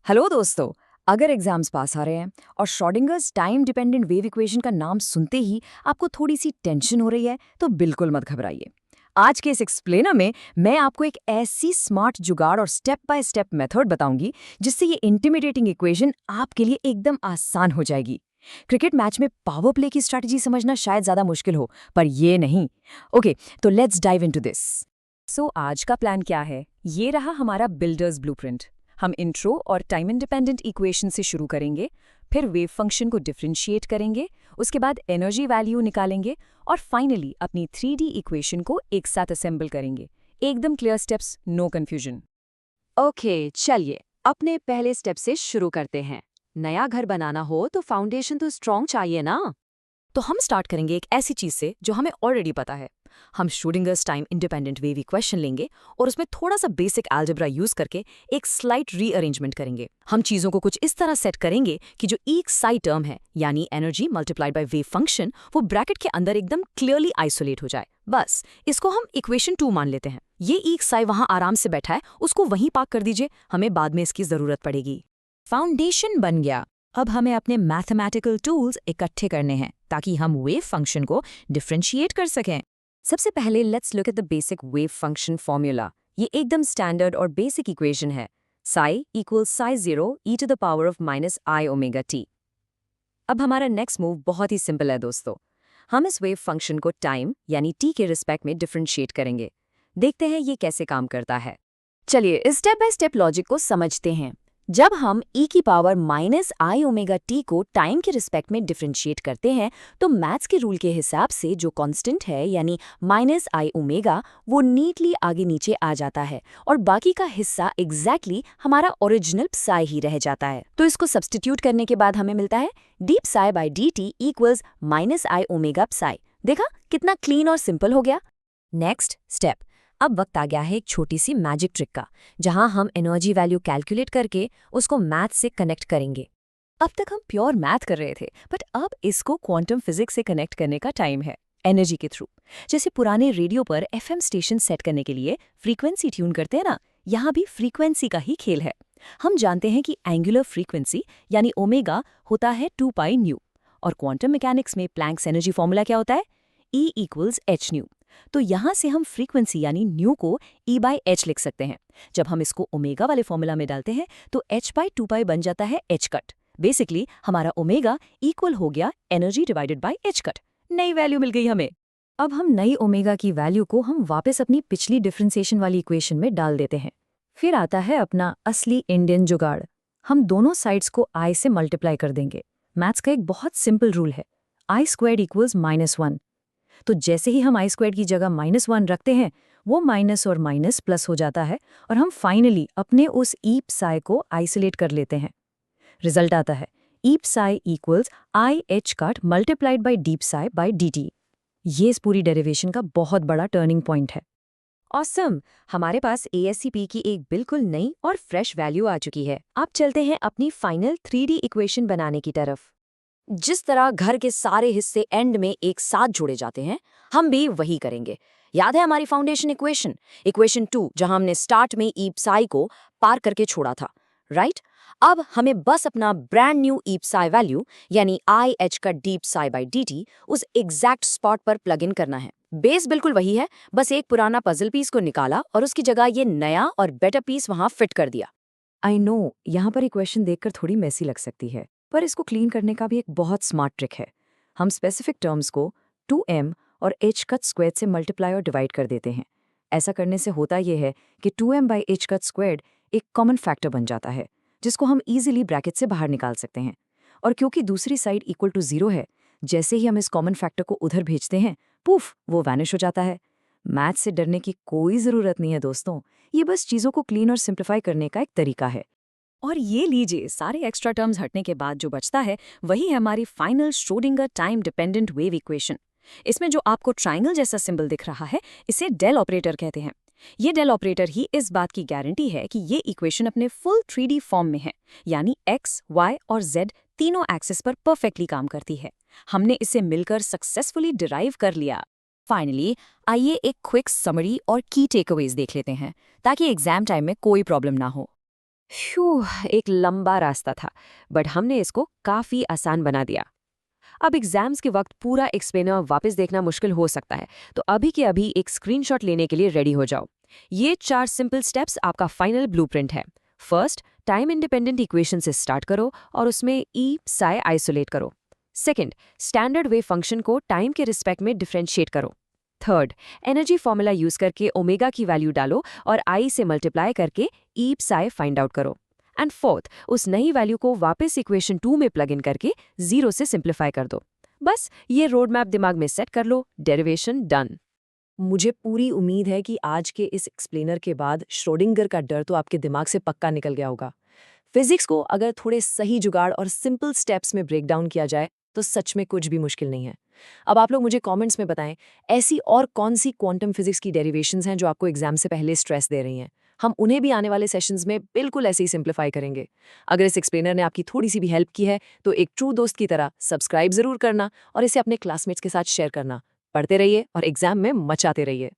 Hello दोस्तों। अगर exams पास आ रहे हैं और Schrödinger's time dependent wave equation का नाम सुनते ही आपको थोड़ी सी टेंशन हो रही है तो बिल्कुल मत घबराइए। आज के इस एक्सप्लेनर में मैं आपको एक ऐसी स्मार्ट जुगाड़ और स्टेप बाय स्टेप मेथड बताऊंगी जिससे ये इंटिमिडेटिंग इक्वेशन आपके लिए एकदम आसान हो जाएगी। क्रिकेट मैच में पावर प्ले की स्ट्रैटेजी समझना शायद ज्यादा मुश्किल हो, पर ये नहीं। ओके, तो लेट्स डाइव इनटू दिस। सो आज का प्लान क्या है? ये रहा हमारा बिल्डर्स ब्लूप्रिंट। हम इंट्रो और टाइम इंडिपेंडेंट इक्वेशन से शुरू करेंगे, फिर वेव फंक्शन को डिफरेंशिएट करेंगे, उसके बाद एनर्जी वैल्यू निकालेंगे और फाइनली अपनी 3D इक्वेशन को एक साथ असेंबल करेंगे। एकदम clear steps, no confusion. Okay, चलिए अपने पहले स्टेप से शुरू करते हैं। नया घर बनाना हो तो फाउंडेशन तो स्ट्रॉन्ग चाहिए ना। तो हम स्टार्ट करेंगे एक ऐसी चीज से जो हमें ऑलरेडी पता है। हम Schrödinger's time independent wave equation लेंगे और उसमें थोड़ा सा बेसिक अलजेब्रा यूज करके एक स्लाइट रीअरेंजमेंट करेंगे। हम चीजों को कुछ इस तरह सेट करेंगे कि जो एक साई टर्म है यानी energy multiplied by wave function वो ब्रैकेट के अंदर एकदम क्लियरली आइसोलेट हो जाए। बस इसको हम इक्वेशन 2 मान लेते हैं। ये एक साई वहां आराम से बैठा है, उसको वहीं पार्क कर दीजिए, हमें बाद में इसकी जरूरत पड़ेगी। फाउंडेशन बन गया। अब हमें अपने मैथमेटिकल टूल्स इकट्ठे करने हैं ताकि हम वेव फंक्शन को डिफरेंशिएट कर सकें। सबसे पहले let's look at the basic wave function formula. ये एकदम स्टैंडर्ड और बेसिक इक्वेशन है। Psi equals psi 0 e to the power of minus i omega t. अब हमारा नेक्स्ट मूव बहुत ही सिंपल है दोस्तों। हम इस वेव फंक्शन को टाइम यानी टी के रिस्पेक्ट में डिफरेंशिएट करेंगे। देखते हैं ये कैसे काम करता है। चलिए इस स्टेप बाय स्टेप लॉजिक को समझते हैं। जब हम e की power minus i omega T को टाइम के रिस्पेक्ट में डिफरेंशिएट करते हैं तो मैथ्स के रूल के हिसाब से जो कांस्टेंट है यानी माइनस आई ओमेगा वो नीटली आगे नीचे आ जाता है और बाकी का हिस्सा एग्जैक्टली हमारा ओरिजिनल psi ही रह जाता है। तो इसको सब्स्टिट्यूट करने के बाद हमें मिलता है D psi by D T equals minus i omega psi। देखा कितना क्लीन और सिंपल हो गया। Next step. अब वक्त आ गया है एक छोटी सी मैजिक ट्रिक का, जहां हम एनर्जी वैल्यू कैलकुलेट करके उसको मैथ से कनेक्ट करेंगे। अब तक हम प्योर मैथ कर रहे थे, बट अब इसको क्वांटम फिजिक्स से कनेक्ट करने का टाइम है, एनर्जी के थ्रू। जैसे पुराने रेडियो पर एफएम स्टेशन सेट करने के लिए फ्रीक्वेंसी ट्यून करते हैं ना, यहाँ भी फ्रीक्वेंसी का ही खेल है। हम जानते हैं कि एंगुलर फ्रीक्वेंसी यानी ओमेगा होता है 2 पाई न्यू, और क्वांटम मैकेनिक्स में प्लैंक्स एनर्जी फॉर्मूला क्या होता है? E equals H new. तो यहाँ से हम फ्रीक्वेंसी यानी न्यू को E बाई एच लिख सकते हैं। जब हम इसको ओमेगा वाले फॉर्मूला में डालते हैं तो h बाई 2 पाई बन जाता है h कट। बेसिकली हमारा ओमेगा इक्वल हो गया energy divided by h cut. नई वैल्यू मिल गई हमें। अब हम नई ओमेगा की वैल्यू को हम वापस अपनी पिछली डिफरेंशिएशन वाली इक्वेशन में डाल देते हैं। फिर आता है अपना असली इंडियन जुगाड़। हम दोनों साइड्स को i से मल्टीप्लाई कर देंगे। मैथ्स का एक बहुत सिंपल रूल है, आई स्क्वायर्ड इक्वल्स -1। तो जैसे ही हम आई स्क्वायर्ड की जगह -1 रखते हैं वो माइनस और माइनस प्लस हो जाता है और हम फाइनली अपने उस ई psi को आइसोलेट कर लेते हैं। रिजल्ट आता है ई psi equals I H cut multiplied by D psi by D T. ये इस पूरी डेरिवेशन का बहुत बड़ा टर्निंग पॉइंट है। ऑसम, हमारे पास ASCP की एक बिल्कुल नई और फ्रेश वैल्यू आ चुकी है। अब चलते हैं अपनी फाइनल 3D इक्वेशन बनाने की तरफ। जिस तरह घर के सारे हिस्से एंड में एक साथ जोड़े जाते हैं, हम भी वही करेंगे। याद है हमारी फाउंडेशन इक्वेशन, इक्वेशन 2, जहां हमने स्टार्ट में ई psi को पार करके छोड़ा था, राइट? अब हमें बस अपना ब्रांड न्यू ई psi वैल्यू यानी आई एच का D psi by D T उस एग्जैक्ट स्पॉट पर प्लग इन करना है। बेस बिल्कुल वही है, बस एक पुराना पजल पीस को निकाला और उसकी जगह ये नया और बेटर पीस वहां फिट कर दिया। आई नो यहाँ पर इक्वेशन देखकर थोड़ी मेसी लग सकती है, पर इसको क्लीन करने का भी एक बहुत स्मार्ट ट्रिक है। हम स्पेसिफिक टर्म्स को 2m और h कट स्क्वायर्ड से मल्टीप्लाई और डिवाइड कर देते हैं। ऐसा करने से होता यह है कि 2m by h cut squared एक कॉमन फैक्टर बन जाता है, जिसको हम इजीली ब्रैकेट से बाहर निकाल सकते हैं। और क्योंकि दूसरी साइड इक्वल टू 0 है, जैसे ही हम इस कॉमन फैक्टर को उधर भेजते हैं, पूफ, वो वैनिश हो जाता है। मैथ से डरने की कोई ज़रूरत नहीं है दोस्तों, ये बस चीज़ों को क्लीन और सिंप्लीफाई करने का एक तरीका है। और ये लीजिए, सारे एक्स्ट्रा टर्म्स हटने के बाद जो बचता है वही है हमारी final Schrodinger time dependent wave equation. इसमें जो आपको ट्रायंगल जैसा सिंबल दिख रहा है, इसे डेल ऑपरेटर कहते हैं। ये डेल ऑपरेटर ही इस बात की गारंटी है कि ये इक्वेशन अपने फुल 3D फॉर्म में है, यानी x, y और z तीनों एक्सिस पर परफेक्टली काम करती है। हमने इसे मिलकर सक्सेसफुली डिराइव कर लिया। फाइनली आइए एक क्विक समरी और की टेकअवेज देख लेते हैं, ताकि एग्जाम टाइम में कोई प्रॉब्लम ना हो। फ्यू, एक लंबा रास्ता था, बट हमने इसको काफी आसान बना दिया। अब एग्जाम्स के वक्त पूरा एक्सप्लेनर वापस देखना मुश्किल हो सकता है, तो अभी के अभी एक स्क्रीनशॉट लेने के लिए रेडी हो जाओ। ये 4 सिंपल स्टेप्स आपका फाइनल ब्लूप्रिंट है। फर्स्ट, टाइम इंडिपेंडेंट इक्वेशन से स्टार्ट करो और उसमें ई साई आइसोलेट करो। सेकंड, स्टैंडर्ड वेव फंक्शन को टाइम के रिस्पेक्ट में डिफरेंशिएट करो। थर्ड, एनर्जी फॉर्मूला यूज करके ओमेगा की वैल्यू डालो और आई से मल्टीप्लाई करके ई साई फाइंड आउट करो। एंड फोर्थ, उस नई वैल्यू को वापस इक्वेशन 2 में प्लग इन करके 0 से सिंप्लीफाई कर दो। बस ये रोड मैप दिमाग में सेट कर लो, डेरिवेशन डन। मुझे पूरी उम्मीद है कि आज के इस एक्सप्लेनर के बाद श्रोडिंगर का डर तो आपके दिमाग से पक्का निकल गया होगा। फिजिक्स को अगर थोड़े सही जुगाड़ और सिंपल स्टेप्स में ब्रेक डाउन किया जाए तो सच में कुछ भी मुश्किल नहीं है। अब आप लोग मुझे कमेंट्स में बताएं, ऐसी और कौन सी क्वांटम फिजिक्स की डेरिवेशंस हैं जो आपको एग्जाम से पहले स्ट्रेस दे रही हैं। हम उन्हें भी आने वाले सेशंस में बिल्कुल ऐसे ही सिंप्लीफाई करेंगे। अगर इस एक्सप्लेनर ने आपकी थोड़ी सी भी हेल्प की है तो एक ट्रू दोस्त की तरह सब्सक्राइब जरूर करना और इसे अपने क्लासमेट्स के साथ शेयर करना। पढ़ते रहिए और एग्जाम में मचाते रहिए।